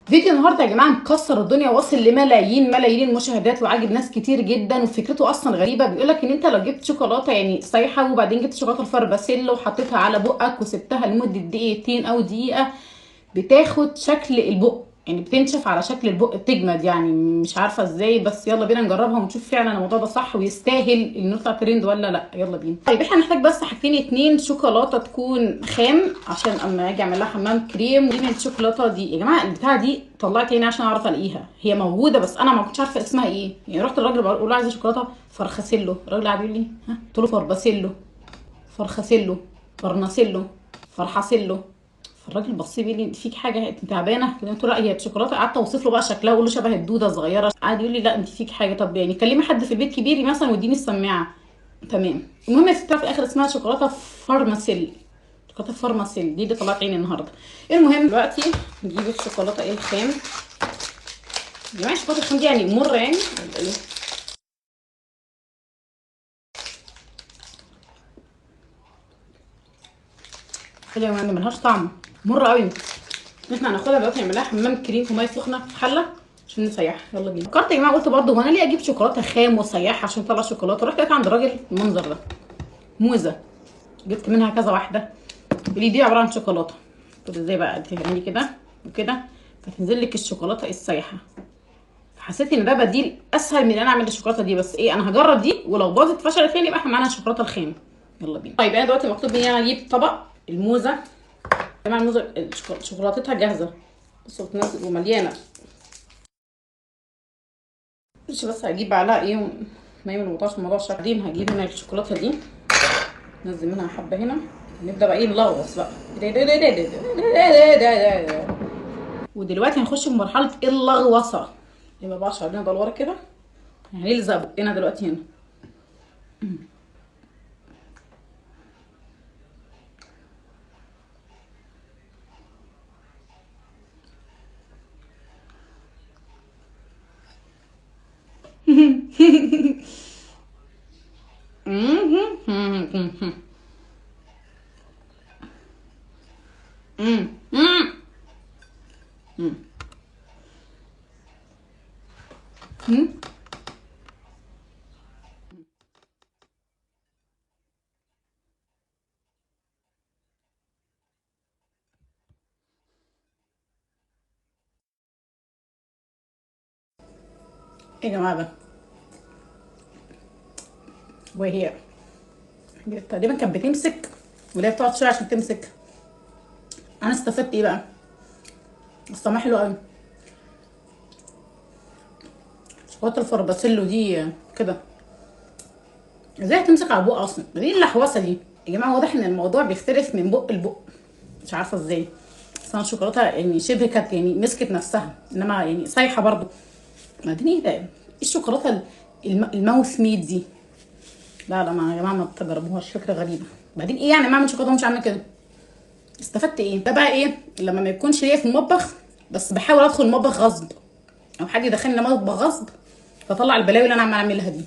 فيديو النهارده يا جماعه مكسر الدنيا، واصل لملايين ملايين المشاهدات وعاجب ناس كتير جدا، وفكرته اصلا غريبه. بيقول لك ان انت لو جبت شوكولاته يعني سايحه وبعدين جبت شوكولاته الفرباسيلو وحطيتها على بقك وسبتها لمده دقيقتين او دقيقه بتاخد شكل البق، يعني بتنشف على شكل البق، بتجمد. يعني مش عارفه ازاي، بس يلا بينا نجربها ونشوف فعلا الموضوع ده صح ويستاهل انه يطلع ترند ولا لا. يلا بينا. طيب احنا هنحتاج بس حاجتين اتنين: شوكولاته تكون خام عشان اما اجي اعمل لها حمام كريم. ودي من الشوكولاته دي يا جماعه، البتاعه دي طلعت عيني عشان اعرف الاقيها، هي موجوده بس انا ما كنتش عارفه اسمها ايه. يعني رحت الراجل بقول له عايزه شوكولاته فرخاسيلو، الراجل قاعد يقول لي ها، قلت له فرباسيلو، فرخاسيلو، فرناسيلو، فرحاسيلو. فالراجل بص لي بيقول لي فيك حاجه، انت تعبانه؟ قلت له لا هي شوكولاته. قعدت اوصف له بقى شكلها واقول له شبه الدوده صغيره. قعد يقول لي لا انت فيك حاجه، طب يعني كلمي حد في البيت كبير مثلا واديني السماعه. تمام. المهم يا ستي في الاخر اسمها شوكولاته فارماسيل. شوكولاته فارماسيل دي اللي طلعت عيني النهارده. المهم دلوقتي نجيب الشوكولاته ايه الخام. يا جماعه الشوكولاته الخام دي يعني مره يعني ولا ايه؟ حاجه يا جماعه ملهاش طعم، مره قوي. احنا هناخدها دلوقتي نعملها حمام كريم في ميه سخنه في حله عشان نسيحها. يلا بينا. فكرت يا جماعه قلت برضه هو انا ليه اجيب شوكولاته خام واسيحها عشان اطلع شوكولاته؟ رحت لقيت عند الراجل المنظر ده، موزه، جبت منها كذا واحده. يقول لي دي عباره عن شوكولاته. قلت له ازاي بقى؟ تعملي كده وكده فتنزل لك الشوكولاته السايحه. حسيت ان ده بديل اسهل من ان انا اعمل الشوكولاته دي، بس ايه، انا هجرب دي ولو باظت فشلت تاني يبقى احنا معانا الشوكولاته الخام. يلا بينا. طيب انا دلوقتي مطلوب مني انا اجيب طبق الموزه. يا جماعه الموزه شوكولاتتها جاهزه، بصوا بتنزل ومليانه. مش بس هجيب عليها ايه ما يعمل الموضوع، الموضوع شكلين. هجيب هنا الشوكولاته دي، ننزل منها حبه هنا، نبدا بقى ايه نلغوص بقى. ودلوقتي هنخش في مرحله اللغوصه. ما بقاش علينا دلوره كده، هنلزق بقنا دلوقتي هنا. ايه يا جماعه ده؟ وهي تقريبا كانت بتمسك ولا بتقعد شويه عشان تمسك. انا استفدت ايه بقى؟ بس طعمها حلو قوي. شوكولاته الفرباسيلو دي كده ازاي هتمسك على البق اصلا؟ دي اللحوسه دي يا جماعه. واضح ان الموضوع بيختلف من بق لبق، مش عارفه ازاي. بس انا الشوكولاته يعني شبه كانت يعني مسكت نفسها، انما يعني سايحه برضو. بعدين ايه ده؟ ايه الشوكولاته الماوث ميد دي؟ لا لا ما يا جماعه ما تجربوهاش، فكره غريبه. بعدين ايه يعني ما اعمل شوكولاته ومش عامله كده؟ استفدت ايه؟ ده بقى ايه لما ما يكونش ليا في المطبخ بس بحاول ادخل المطبخ غصب، او حد يدخلني المطبخ غصب فطلع البلاوي اللي انا عماله اعملها دي.